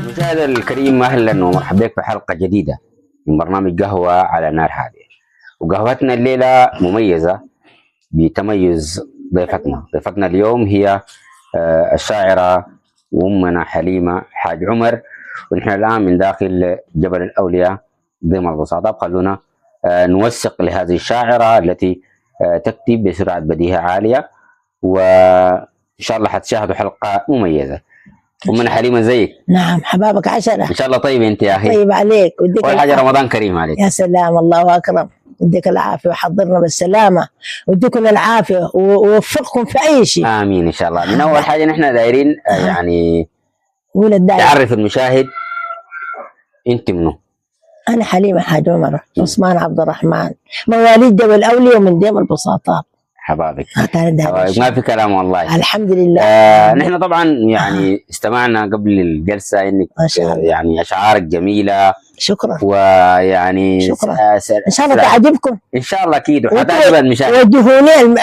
المشاهد الكريم، اهلا ومرحبا بك في حلقه جديده من برنامج قهوه على نار هاديه. وقهوتنا الليله مميزه بتميز ضيفتنا اليوم هي الشاعره وامنا حليمه حاج عمر. ونحن الان من داخل جبل الاولياء ضمن البساطه. خلونا نوثق لهذه الشاعره التي تكتب بسرعه بديهه عاليه، وان شاء الله حتشاهدوا حلقه مميزه. أمنا حليمة زيك؟ نعم حبابك عشرة. إن شاء الله طيب أنت يا أخي. طيب عليك وديك أول حاجة رمضان كريم عليك. يا سلام، الله أكرم. يديك العافية وحضرنا بالسلامة ويديكم العافية ووفقكم في أي شيء. آمين إن شاء الله. من أول حاجة نحن دايرين يعني تعرف المشاهد أنت منو؟ أنا حليمة حاج عمر عثمان عبد الرحمن، مواليد جبل الأولياء ومن ديم البساطات. حبابك ما في كلام والله. الحمد لله. نحن طبعا يعني استمعنا قبل الجلسة انك يعني اشعارك جميلة. شكرا. ويعني شكرا. ان شاء الله تعجبكم. ان شاء الله اكيد وحتعجب المشاهد. وجهوني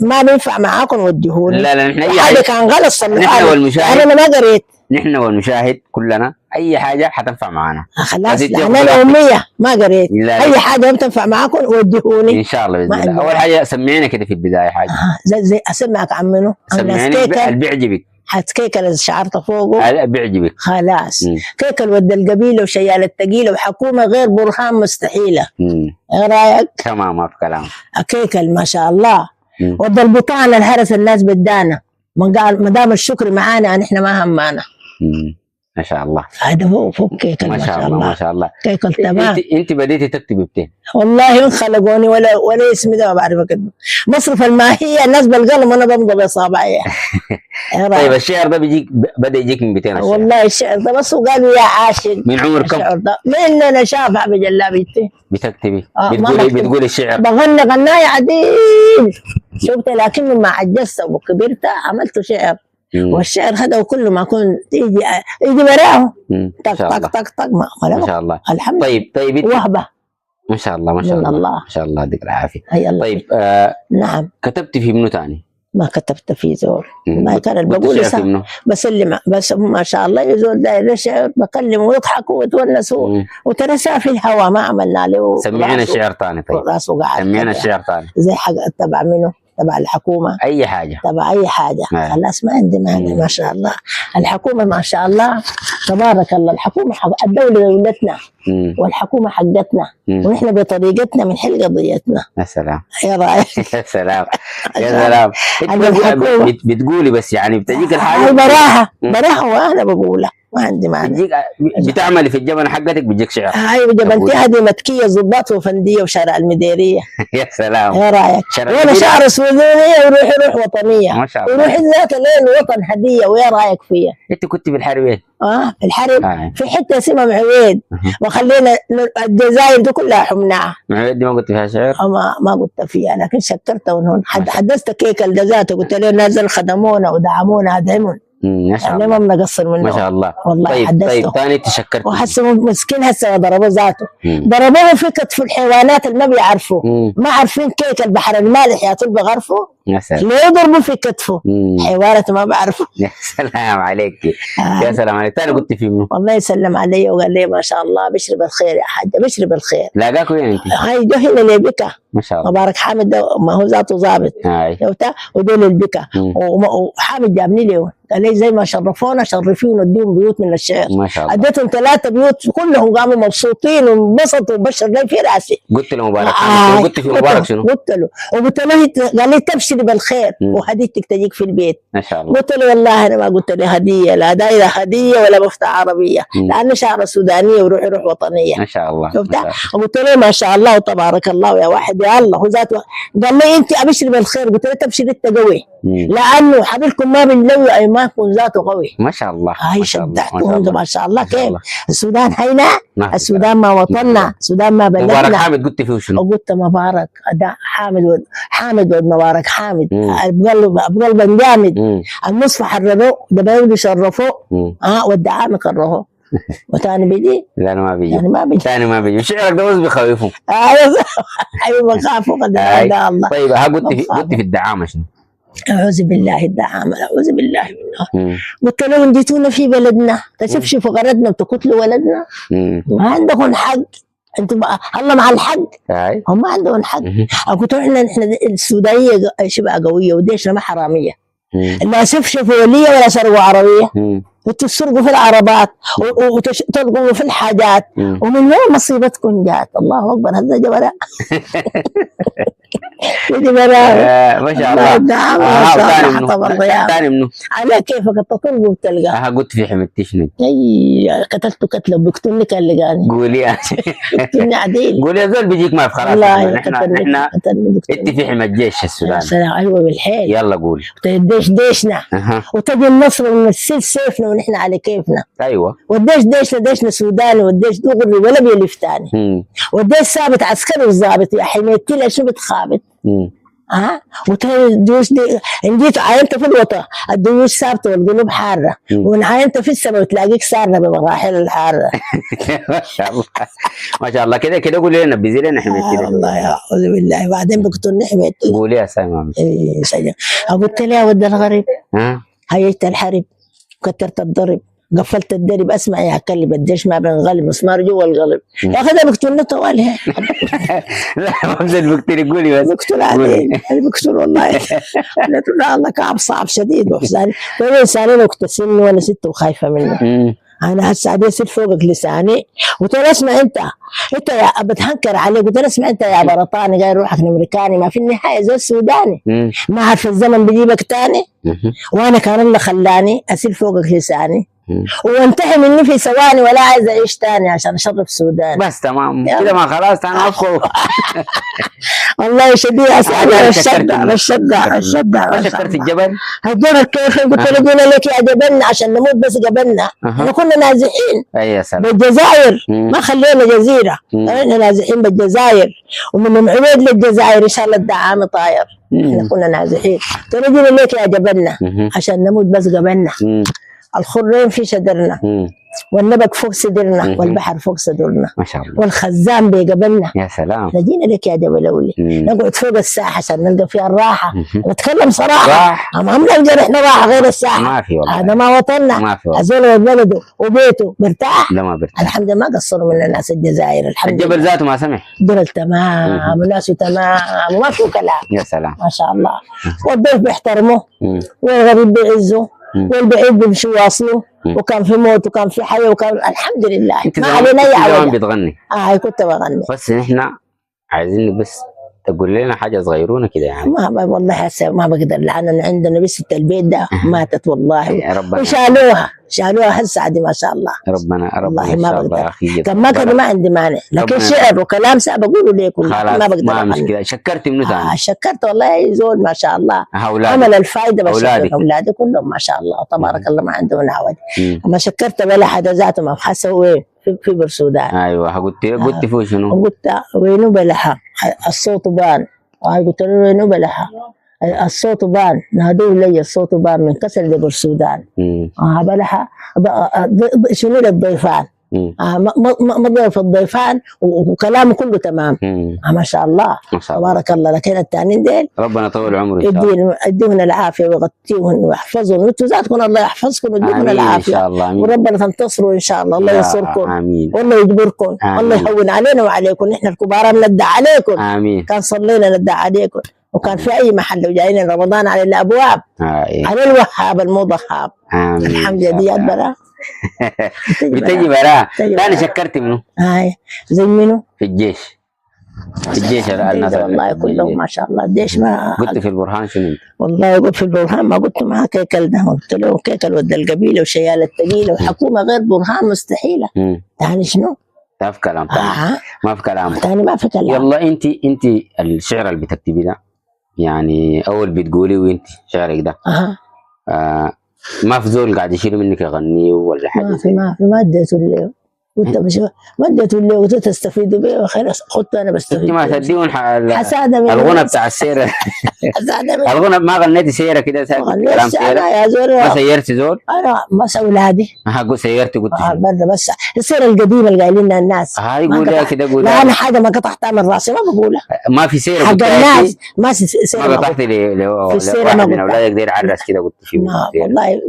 ما بينفع معاكم وجهوني. لا نحن اي حاجة كان غلط صلوا نحن والمشاهد. انا ما قريت. نحن والمشاهد كلنا اي حاجه حتنفع معنا. خلاص انا الاميه ما قريت. اي حاجه بتنفع معاكم وجهوني ان شاء الله باذن الله. اول حاجه سمعينا كده في البدايه حاجه. زي اسمعك عن منو؟ سمعيني اللي بيعجبك. كيكه اللي شعرت فوقه بيعجبك خلاص. كيكه الود القبيله وشيال الثقيله وحكومه غير برهان مستحيله. ايه رايك؟ تمام ما في كلام. كيكه ما شاء الله. ود البطانه الهرس الناس بدانا ما دام الشكر معانا احنا ما همانا. ما شاء الله. هذا فوق كيكه ما شاء الله. ما شاء الله. كيكه تمام. انت بديتي تكتبي بتين؟ والله ان خلقوني ولا اسمي ده ما بعرف اكتب. مصرف الماهيه الناس بالقلم وانا بمضي باصابعي. طيب الشعر ده بدا يجيك من بتين؟ الشعر والله الشعر ده بس وقالوا يا عاشق. من عمر كم؟ الشعر ده من انا شافع بجلابيتي. بتكتبي؟ بتقولي الشعر؟ بغني غنايه عديل. شفت لكن لما عجزت وكبرت عملت شعر. والشعر هذا وكل ما كنت يجي براه طق ما شاء الله. الحمد لله. طيب وهبه ما شاء الله. ما شاء الله. ما شاء الله يديك العافيه. طيب نعم. كتبت في منو ثاني؟ ما كتبت في زول. ما كان بقول بسلم بس ما شاء الله يزول داير الشعر بكلم ويضحكوا ويتونسوا وترسى في الهواء ما عملنا له. سمعنا الشعر ثاني. طيب سمعنا الشعر ثاني زي حاجه تبع منه؟ تبع الحكومة. أي حاجة. تبع أي حاجة. خلاص ما عندي مانع. ما شاء الله. الحكومة ما شاء الله تبارك الله. الحكومة الدولة دولتنا والحكومة حقتنا ونحن بطريقتنا بنحل قضيتنا. يا سلام. يا رايك؟ يا سلام. يا سلام. بتقولي بس يعني بتجيك الحاجة براحة وأنا بقولها ما عندي مانع. بتعملي في الجبنة حقتك بيجيك شعر. ايوه جبنتي هذه متكية ضباط وفندية وشارع المديرية. يا سلام. يا رايك؟ وانا شعر سودانية وروحي روح وطنية. ما شاء الله. وروحي ذات لين وطن هدية. ويا رايك فيها؟ انت كنت في الحرب؟ في الحرب. في حتة اسمها معويد وخلينا الجزائر دي كلها حمناها. معويد دي ما قلت فيها شعر؟ ما قلت فيها لكن شكرت ونهون. حدثت كيك الجزائر قلت له نازل خدمونا ودعمونا ادعمون. ما شاء الله. ما بنقصر منه. ما شاء الله. والله طيب ثاني تشكرت. وحسه مسكين هسه ضربوه ذاته. ضربوه في كتف الحيوانات اللي ما بيعرفوا. ما عارفين كيك البحر المالح يا طول بغرفه. يا سلام. ليه يضربوا في كتفه؟ حيوانات ما بعرفوا. يا سلام عليك. يا سلام عليك. ثاني قلت في منه؟ والله يسلم علي وقال لي ما شاء الله بشرب الخير يا حاجه بشرب الخير. لاقاك وين انت؟ هاي ده هنا اللي بكى. ما شاء الله. مبارك حامد ده ما هو ذاته ظابط. ودول البكى وحامد جابني له قال لي زي ما شرفونا شرفيه ونديهم بيوت من الشعر. ما شاء الله. اديتهم 3 بيوت كلهم قاموا مبسوطين وانبسطوا وبشر لي في راسي. قلت له مبارك قلت في مبارك شنو؟ قلت له قال لي تبشري بالخير وهديتك تجيك في البيت. ما شاء الله. قلت له والله انا ما قلت له هديه لا دايره هديه ولا مفتاح عربيه لانه شعر سودانيه وروحي روح وطنيه. ما شاء الله. قلت له ما شاء الله وتبارك الله يا واحد يا الله هو ذاته. قال لي انت ابشري بالخير قلت له تبشري انت قوي لانه حبيبكم ما بنلوي ايمانكم ذاته قوي. ما شاء الله. هاي شدحتهم ما شاء الله. كيف السودان حينا السودان ما وطننا السودان ما بلدنا. مبارك حامد قلت فيه شنو؟ وقلت مبارك حامد ود مبارك حامد بقلب جامد المصفى حرروه دبايولي شرفوه والدعامة كرهوه وثاني بيجي. لا انا ما بيجي. يعني ما بيجي. ثاني ما بيجي. شعرك ده بس بيخوفهم. ايوه بخافوا قد الله. طيب قلت في الدعامة شنو؟ أعوذ بالله الدعامة، أعوذ بالله منه. قلت لهم جيتونا في بلدنا تشفشفوا غردنا وتقتلوا ولدنا، ما عندكم حق، انتم الله مع الحق، هم ما عندهم حق. قلت لهم احنا السودانيه شبه قويه وديشنا ما حراميه، لا شفشفوا وليه ولا سرقوا عربيه، انتوا تسرقوا في العربات وتلقوا في الحاجات، ومن وين مصيبتكم جات؟ الله اكبر، هذا جبراء. ما شاء الله. ثاني منه على كيفك تطلب وتلقى. قلت في حمدتي شنو؟ اي قتلته قتله بقتلني كان لقاني. قولي قتلني عديل. قولي يا زول بيجيك ما في خلاص. والله احنا انت في حمى الجيش السوداني. سلام. ايوه بالحيل. يلا قول. الديش ديشنا وتجي النصر ونسيل سيفنا ونحن على كيفنا. ايوه. والديش ديشنا سوداني، والديش دغري ولا بيلف ثاني. والديش ثابت عسكري وظابط يا حميتي لا شو بتخابط. والديوش دي ان جيت عاينت في الوطن الديوش ثابته والقلوب حاره، وان عاينت في السماء وتلاقيك سارنا بمراحل الحاره. ما شاء الله ما شاء الله. كده قولي لنا نبذي لنا حميتي. والله اعوذ بالله. بعدين بقتلني حميتي. قولي يا سامي. قلت لها ود الغريب هيجت الحرب وكترت الضرب قفلت الدرب اسمع يا كلب الدش ما بنغلب مسمار جوا القلب. يا اخي ده بقتلنا طوال هيك. لا ما بقتل بقتل قولي بس. بقتل عليه بقتل والله. قلت له الله كعب صعب شديد وحساني وإنساني مكتسمني وانا ست وخايفه منه. انا هسه عادي يصير فوقك لساني. قلت له اسمع انت يا بتهنكر عليك. قلت له اسمع انت يا برطاني قايل روحك الامريكاني، ما في النهايه زي السوداني ما عارف الزمن بيجيبك تاني. وانا كان الله خلاني اسير فوقك لساني وانتهي مني في ثواني ولا عايز اعيش تاني عشان اشرب سوداني. بس تمام كده ما خلاص انا ادخل. والله شديد اسعد. الشدع شكرت الجبل. الجبل كيف؟ قلت له قلنا لك يا جبلنا عشان نموت بس قبلنا. احنا كنا نازحين يا سلام بالجزائر ما خلينا جزيره، احنا نازحين بالجزائر ومن عبيد للجزائر ان شاء الله الدعامه طاير. احنا كنا نازحين. قلت له قلنا لك يا جبلنا عشان نموت بس قبلنا. الخرين في شدرنا والنبك فوق صدرنا والبحر فوق صدرنا ما شاء الله والخزان بيقبلنا. يا سلام. نجينا لك يا جبل اولي نقعد فوق الساحه عشان نلقى فيها الراحه. نتكلم صراحه ما بنلقى احنا راحه غير الساحه. ما في والله. هذا ما وطننا. الزول بلده وبيته مرتاح. لا ما برتاح الحمد لله. ما قصروا من الناس الجزائر الحمد لله. الجبل ذاته ما سمح. جبل تمام وناسه تمام وما في كلام. يا سلام ما شاء الله. والضيف بيحترمه والغريب بيعزه والبعيد بيمشي واصله. وكان في موت وكان في حياه وكان الحمد لله. ما علينا اي عوده. بتغني. كنت بغني. بس نحن عايزين بس تقول لنا حاجه صغيرونه كده يعني. ما والله هسه ما بقدر لان عندنا بس البيت ده ماتت والله. يا ربنا. شالوها هسه عادي ما شاء الله. ربنا والله ما بقدر. اخي كان ما كان ما عندي مانع لكن شعر وكلام بقوله ليكم ما بقدر. ما مشكله. شكرت منو ثاني؟ شكرت والله زول ما شاء الله. عمل الفائده بشكر اولادي كلهم ما شاء الله تبارك الله ما عندهم عود. ما شكرت ولا حدا ذاته ما حسوا وين في برسودان. ايوه قلت فيه شنو؟ قلت وينو بلحه الصوت بان. قلت له وينو بلحه الصوت بان. نادوا لي الصوت بان من كسر لبرسودان. بلحه شنو للضيفان. ما ضيف الضيفان وكلامه كله تمام. ما شاء الله تبارك الله. لكن الثانيين ديل ربنا يطول عمره ان شاء الله. يديهم العافيه ويغطيهم ويحفظهم وانتم ذاتكم الله يحفظكم ويديكم العافيه ان شاء الله. وربنا تنتصروا ان شاء الله. الله ينصركم والله يجبركم. الله يهون علينا وعليكم. نحن الكبار بندع عليكم. امين. كان صلينا ندع عليكم وكان في اي محل وجايين رمضان على الابواب. على الوهاب المضحاب. الحمد لله برا. بتجي برا. ثاني شكرت منه؟ زي منه؟ في الجيش. في الجيش الناس والله كلهم ما شاء الله. الجيش ما قلت في البرهان شنو انت؟ والله قلت في البرهان ما قلت معاه كيكل ده. قلت له كيكل ود القبيله وشيال الثقيله وحكومه غير برهان مستحيله. يعني شنو؟ ما في كلام ثاني. ما في كلام ثاني. ما في كلام. يلا انت الشعر اللي بتكتبي ده يعني اول بتقولي وانت شعرك ده ما في زول قاعد يشيل منك يغنيه ولا حاجه؟ ما اديته له. قلت مش ما اديته اللي قلت تستفيدوا به وخلاص خدته انا بستفيد انت ما بيه. تديهم حسادة من الغنى الناس. بتاع السيره. حسادة من الغنى ما غنيتي سيره كده ما كلام غنيتش سيره؟ انا يا زول. ما سيرتي زول؟ انا بس اولادي قلت سيرتي قلت شنو؟ برضه بس السيره القديمه اللي قايلينها الناس. هاي ما قولها قطع. كده لا قولها. انا حاجه ما قطعتها من راسي ما بقولها. ما في سيره حق قلتها الناس شيء؟ ما سيره ما قطعتي في السيره ما لواحد من قلتها. اولادك داير عرس كده قلت شو؟ ما والله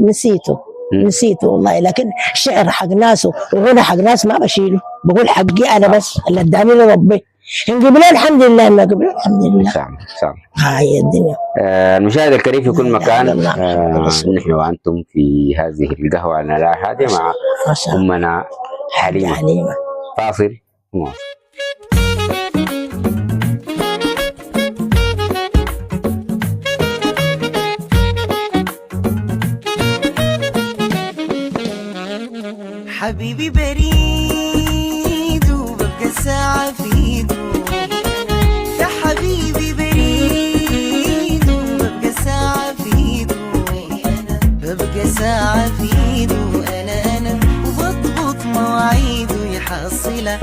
نسيته والله. لكن شعر حق ناس وغنى حق ناس ما بشيله، بقول حقي انا بس اللي اداني له ربي. ان قبلوا الحمد لله، ما قبلوا الحمد لله. سامع. هاي الدنيا. المشاهد الكريم في كل مكان، نحن نحن وانتم في هذه القهوه على نار هاديه مع امنا حليمه. فاصل مواصل. حبيبي بريد وببقى ساعة في ايده، يا حبيبي بريد وببقى ساعة في ايده، ببقى ساعة في ايده انا وبضبط مواعيده يحصلها.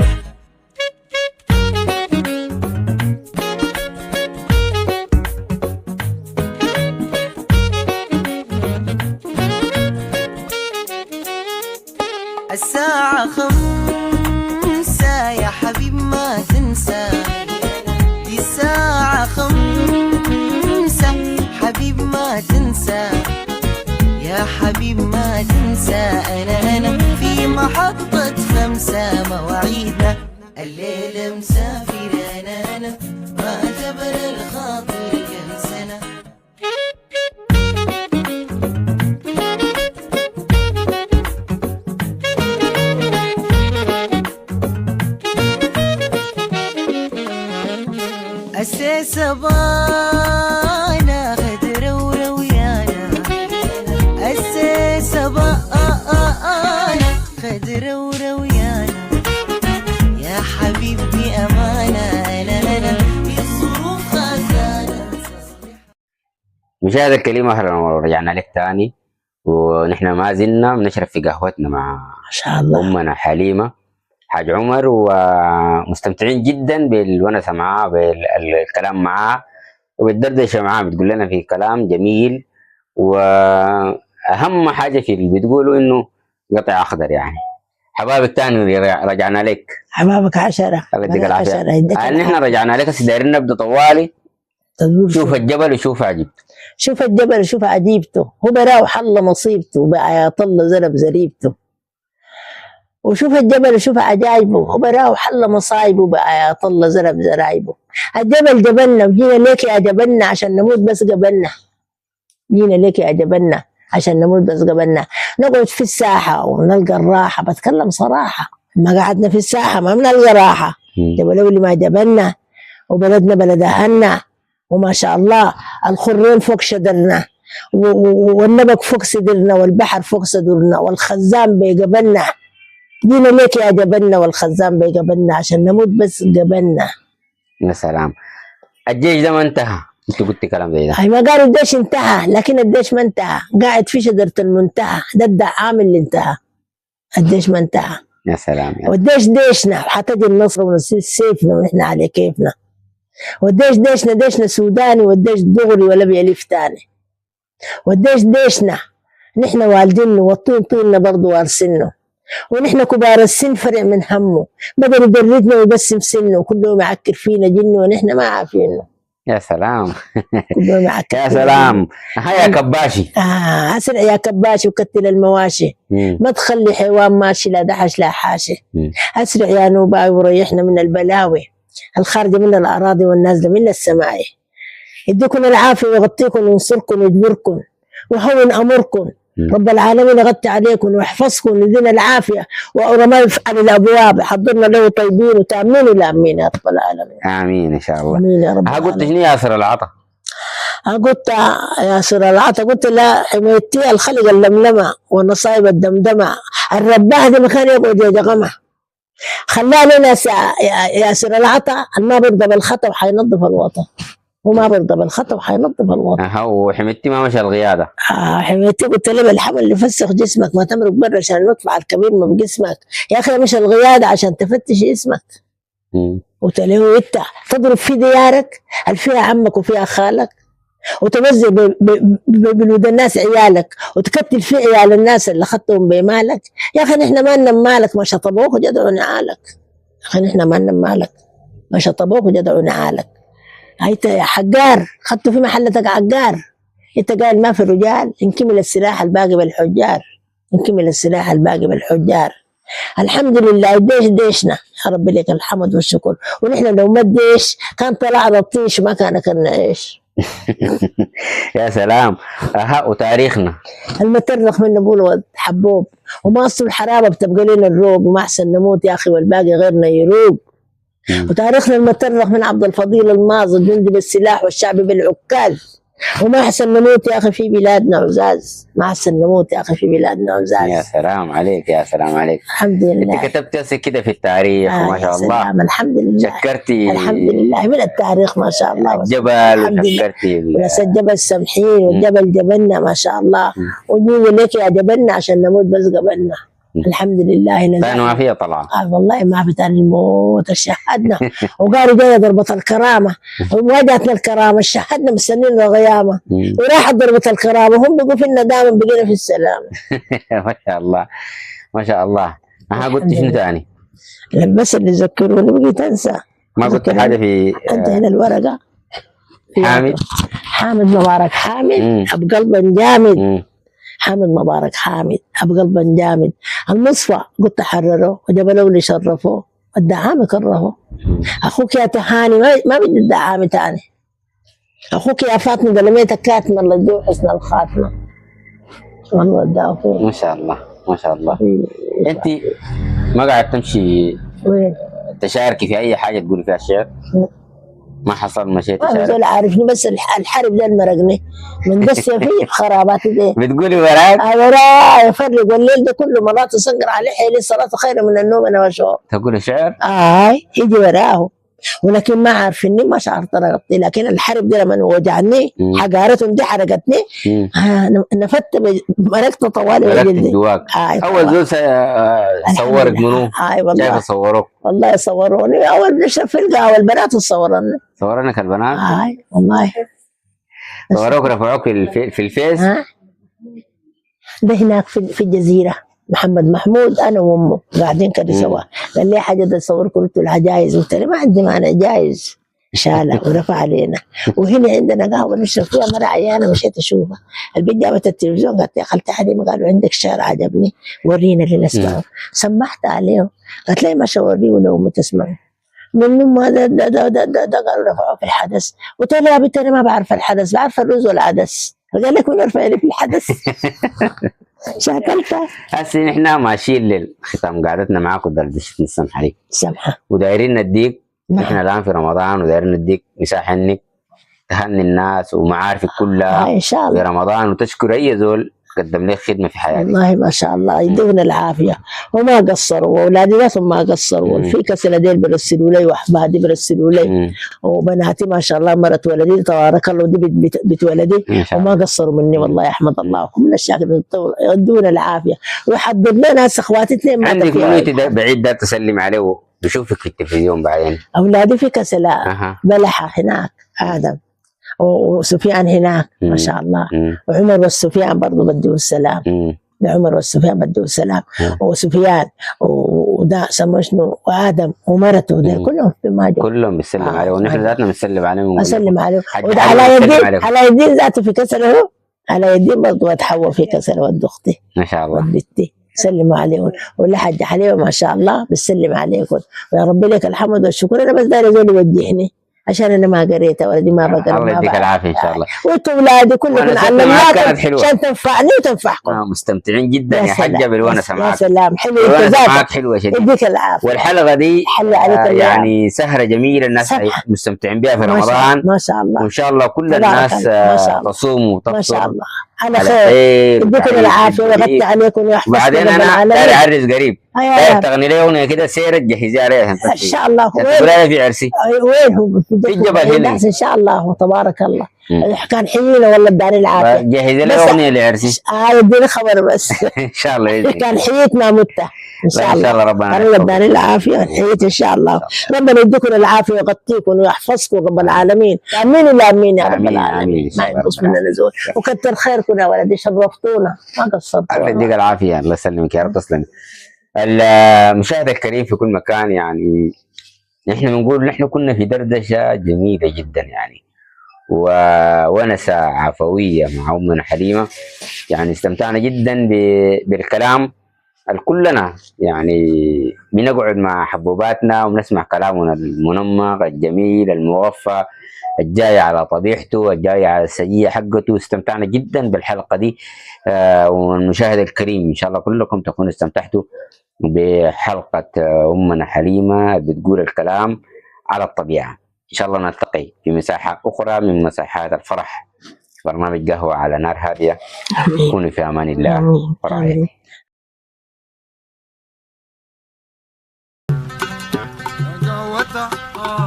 الساعة 5 يا حبيب ما تنسى، دي الساعة 5 حبيب ما تنسى، يا حبيب ما تنسى. أنا في محطة 5 مواعيدنا، الليلة مسافر أنا ما جبر الخاطر كم سنة. السيسة بانا غدر ورويانا، السيسة بانا غدر ورويانا، يا حبيبتي أمانة أنا في الظروف خزانة. مشاهد الكريم اهلا ورجعنا لك تاني، ونحن ما زلنا بنشرب في قهوتنا مع ما شاء الله امنا حليمه حاج عمر، ومستمتعين جدا بالونسه معاه بالكلام معاه وبالدردشه معاه. بتقول لنا في كلام جميل، واهم حاجه في اللي بتقوله انه قطع اخضر. يعني حبايب الثاني رجعنا لك، حبابك 10. الله يديك العافيه. نحن رجعنا لك هسه دايرين نبدا طوالي. شوف الجبل وشوف عجيب، شوف الجبل وشوف عجيبته، هو براو حل مصيبته بآيات الله زلب زريبته. وشوف الجبل وشوف عجايبه، هو براو حل مصايبه بآيات الله زلب زرايبه. الجبل جبلنا وجينا ليك يا جبلنا عشان نموت بس قبلنا، جينا ليك يا جبلنا عشان نموت بس قبلنا. نقعد في الساحة ونلقى الراحة، بتكلم صراحة، ما قعدنا في الساحة ما بنلقى راحة. جبل اللي ما جبلنا وبلدنا بلد أهلنا، وما شاء الله الخرين فوق شدرنا والنبك فوق صدرنا والبحر فوق صدرنا والخزان بيقبلنا. جينا ليك يا جبلنا والخزان بيقبلنا عشان نموت بس قبلنا. يا سلام. الجيش ده ما انتهى، انت قلت كلام زي ده. هي ما قالوا الجيش انتهى، لكن الجيش ما انتهى، قاعد في شجرة المنتهى، ده الدعام اللي انتهى. الجيش ما انتهى. يا سلام. والديش ديشنا، وحتجي النصر ونسيب سيفنا ونحن على كيفنا. والديش ديشنا سوداني، والديش دغري ولا بيلف تاني. والديش ديشنا نحن والدينه، والطين طيننا برضه وارسنه، ونحن كبار السن فرع من همه، بدل يدردنا ويبسم سنه، وكل يوم يعكر فينا جنه ونحن ما عارفينه. يا سلام. كل يوم يعكر يا فينا سلام. هيا كباشي. اسرع يا كباشي وكتل المواشي. ما تخلي حيوان ماشي لا دحش لا حاشي. اسرع يا نوباي وريحنا من البلاوي الخارجه من الاراضي والنازله من السماء. يديكم العافيه ويغطيكم وينصركم ويجبركم وهون امركم. رب العالمين يغطي عليكم ويحفظكم ويدينا العافيه ورمى على الابواب حضرنا له طيبين وتامين لامين يا رب العالمين. امين ان شاء الله. امين يا رب. قلت شنو يا سر العطا؟ قلت يا سر العطا، قلت لا حميتي الخلق اللملمه والنصايب الدمدمه، الرباه دي مكان يقعد يا جغمه. خلاني ناس يا سر العطا ما بيرضى بالخطا وحينظف الوطن. وما برضى بالخطا وحينظف الوطن. وحميدتي ما مشى القياده. حميدتي قلت له الحمل اللي فسخ جسمك ما تمرق برا عشان المدفع الكبير ما بجسمك يا اخي، مش القياده عشان تفتش اسمك. قلت له انت تضرب في ديارك اللي فيها عمك وفيها خالك، وتوزع بولود الناس عيالك، وتكتل في عيال الناس اللي اخذتهم بمالك. يا اخي نحن ما لنا مالك، ما شطبوك وجدعوا نعالك. يا اخي نحن ما لنا مالك، ما شطبوك وجدعوا نعالك. انت يا حجار خدتوا في محلتك عجار. انت قال ما في رجال، انكمل السلاح الباقي بالحجار، انكمل السلاح الباقي بالحجار. الحمد لله الديش ديشنا، يا رب لك الحمد والشكر. ونحن لو ما الديش كان طلعنا الطيش وما كان اكلنا عيش. يا سلام. وتاريخنا المترخ من نبول حبوب، وما اصل الحرابه بتبقى لنا الروق، وما احسن نموت يا اخي والباقي غيرنا يروق. وتاريخنا المترخ من عبد الفضيل الماضي، الجندي بالسلاح والشعب بالعكاز. وما احسن نموت يا اخي في بلادنا عزاز، ما احسن نموت يا اخي في بلادنا عزاز. يا سلام عليك، يا سلام عليك. الحمد لله. انت كتبت كده في التاريخ وما شاء الله. سلام. الحمد لله. شكرتي الحمد لله من التاريخ ما شاء الله. الجبل وشكرتي ناس الجبل السمحين والجبل جبلنا ما شاء الله. ونيجي لك يا جبلنا عشان نموت بس قبلنا. الحمد لله. كانوا ما فيها طلعة. والله ما في تاني الموت. شهدنا وقالوا جايه ضربة الكرامة، وواجهتنا الكرامة، شهدنا مستنين الغيامة، وراحت ضربة الكرامة. هم بيقولوا فينا دائما بقينا في السلامة. ما شاء الله ما شاء الله. قلت شنو ثاني؟ بس اللي يذكروني بقيت انسى. ما قلت حاجة في انت هنا الورقة حامد. حامد مبارك حامد ابو قلب جامد. حامد مبارك حامد ابو قلب جامد. المصفى قلت حرره وجبلوا اللي شرفوه، الدعامة كرهه. اخوك يا تهاني ما بدي الدعامة تاني. اخوك يا فاطمه دلميتك كاتمه الله يدوم حسن الخاتمه. والله الدافع. ما شاء الله ما شاء الله. انت ما قاعد تمشي وين؟ تشاركي في اي حاجه تقولي فيها الشعر؟ ما حصل مشيت ما تشارك؟ زول عارفني، بس الحرب ده المرقني من دس فيه خراباتي دي. بتقولي وراك؟ وراي يفرق والليل ده كله مرات يصقر عليه حيلي الصلاه خير من النوم انا وشعور. تقولي شعر؟ يجي وراه، ولكن ما عارفني ما شعرت رغبتي. لكن الحرب دي لما وجعني حقارتهم دي حرقتني نفدت مرقت طوالي مرقت الدواك. اول زول صورك منو؟ والله كيف صوروك؟ والله صوروني اول نشرب في القهوه البنات صورنا. صورنك البنات؟ والله صوروك رفعوك في الفيس؟ ده هناك في الجزيره محمد محمود انا وامه قاعدين كده سوا. قال لي حاجه ده تصور قلت له جايز. قلت له ما عندي مانع جايز. شالها ورفع علينا. وهنا عندنا قهوه نشرب فيها مره عيانه مشيت اشوفها. البنت جابت التلفزيون قالت لي خالتي حليمه قالوا عندك شعر عجبني ورينا اللي نسمعه. سمحت عليه قالت لي ما اوريه لو ما تسمعه. من ما ده قالوا رفعوه في الحدث. قلت له يا بنت انا ما بعرف الحدث، بعرف الرز والعدس. قال لك من يرفع لي في الحدث؟ شاكلتها. هسه نحن ماشيين للختام قعدتنا معاك ودردشت نسمح عليك. سمحة. ودايرين نديك نحن الان في رمضان ودايرين نديك مساحه انك تهني الناس ومعارفك كلها ان شاء الله في رمضان، وتشكر اي زول قدم لك خدمه في حياتك. والله ما شاء الله يدونا العافيه وما قصروا، واولادي ذاتهم ما قصروا. في كسل ديل برسلوا لي واحبابي برسلوا لي وبناتي ما شاء الله مرت ولدي تبارك الله ودي بنت ولدي وما قصروا مني والله احمد الله. وكل الشاكر يدونا العافيه ويحضر لنا اخواتي اثنين. عندك منو بعيد ده تسلم عليه ويشوفك في التلفزيون بعدين؟ اولادي في كسلاء بلحه هناك ادم وسفيان هناك ما شاء الله. وعمر والسفيان برضه بديه السلام. عمر والسفيان بديه السلام. وسفيان وده سموه شنو وادم ومرته ده كلهم في ماجد كلهم بنسلم عليه ونحن ذاتنا بنسلم عليهم. اسلم عليهم على يدين ذاته في كسره، على يدين برضه اتحول في كسره ود اختي ما شاء الله ودتي سلموا عليهم. ولا حد حليوه ما شاء الله بسلم عليكم ويا رب لك الحمد والشكر. انا بس داري زول يوجهني عشان انا ما قريت ولدي ما بقرا. الله يديك العافيه ان شاء الله. وانتم اولادي كلكم علمناكم عشان تنفعني وتنفعكم. مستمتعين جدا يا حجه بالونسه معاك. يا سلام حلو معاك حلوه شديد. يديك العافيه. والحلقه دي يعني سهره جميله الناس مستمتعين بها في رمضان ما شاء الله. وان شاء الله كل الناس تصوم وتفطر. ما شاء الله على خير. يديكم العافيه ويغطي عليكم ويحفظكم. بعدين انا داير اعرس قريب، داير تغني لي اغنيه كده سيره تجهزيها لي ان شاء الله. وين في عرسي؟ وين هو؟ في الجبل هنا ان شاء الله تبارك الله. كان حيينا والله اداني العافيه. جهزي لي اغنيه لعرسي. يديني خبر بس. ان شاء الله. كان حييتنا متة ان شاء الله. ان شاء الله ربنا اداني العافيه حييت ان شاء الله. ربنا يديكم العافيه ويغطيكم ويحفظكم رب العالمين. امين ولا امين يا رب العالمين. ما ينقص منا نزول. وكتر خيركم يا ولدي شرفتونا ما قصرتوا. الله يديك العافيه. الله يسلمك يا رب. تسلمي. المشاهد الكريم في كل مكان، يعني نحن بنقول نحن كنا في دردشه جميله جدا يعني وونسه عفويه مع امنا حليمه. يعني استمتعنا جدا بالكلام كلنا، يعني بنقعد مع حبوباتنا وبنسمع كلامنا المنمق الجميل الموفى الجاي على طبيعته الجاي على السجيه حقته. استمتعنا جدا بالحلقه دي. والمشاهد الكريم ان شاء الله كلكم تكونوا استمتعتوا بحلقه امنا حليمه بتقول الكلام على الطبيعه. ان شاء الله نلتقي في مساحه اخرى من مساحات الفرح. برنامج قهوه على نار هاديه. كونوا في امان الله. امين. قهوة